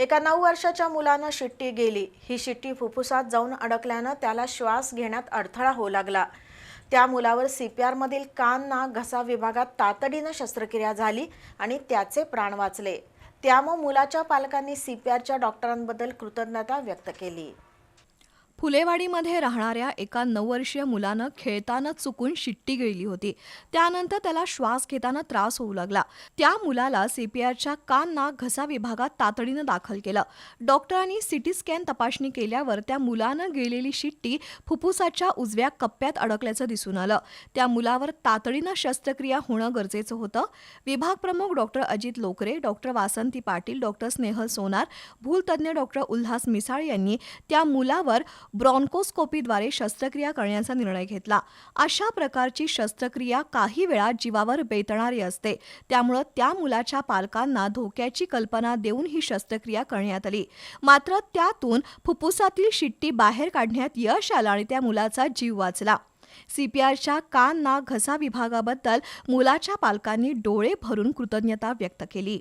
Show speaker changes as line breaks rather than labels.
एका 9 वर्षाच्या मुलानं शिट्टी गेली। ही शिट्टी फुफ्फुसात जाऊन अडकल्यानं त्याला श्वास घेण्यात अडथळा होऊ लागला। त्या मुलावर CPR मधील कान नाक घसा विभागात तातडीनं शस्त्रक्रिया झाली आणि त्याचे प्राण वाचले। त्यामुळे मुलाच्या पालकांनी CPRच्या डॉक्टरांबद्दल कृतज्ञता व्यक्त केली।
फुलेवाडीमध्ये राहणाऱ्या एका 9 वर्षीय मुलानं खेळताना चुकून शिट्टी गिळली होती। त्यानंतर त्याला श्वास घेताना त्रास होऊ लागला। त्या मुलाला CPRच्या कान नाक घसा विभागात तातडीनं दाखल केलं। डॉक्टरांनी CT स्कॅन तपासणी केल्यावर त्या मुलानं गिळलेली शिट्टी फुफ्फुसाच्या उजव्या कप्प्यात अडकल्याचं दिसून आलं। त्या मुलावर तातडीनं शस्त्रक्रिया होणं गरजेचं होतं। विभाग प्रमुख डॉक्टर अजित लोकरे, डॉक्टर वासंती पाटील, डॉक्टर स्नेहल सोनार, भूलतज्ञ डॉक्टर उल्हास मिसाळ यांनी त्या मुलावर ब्रॉन्कोस्कोपीद्वारे शस्त्रक्रिया करण्याचा निर्णय घेतला। अशा प्रकारची शस्त्रक्रिया काही वेळा जीवावर बेतणारी असते, त्यामुळे त्या मुलाच्या पालकांना धोक्याची कल्पना देऊन ही शस्त्रक्रिया करण्यात आली। मात्र त्यातून फुफ्फुसातील शिट्टी बाहेर काढण्यात यश आलं आणि त्या मुलाचा जीव वाचला। CPRच्या कान नाक घसा विभागाबद्दल मुलाच्या पालकांनी डोळे भरून कृतज्ञता व्यक्त केली।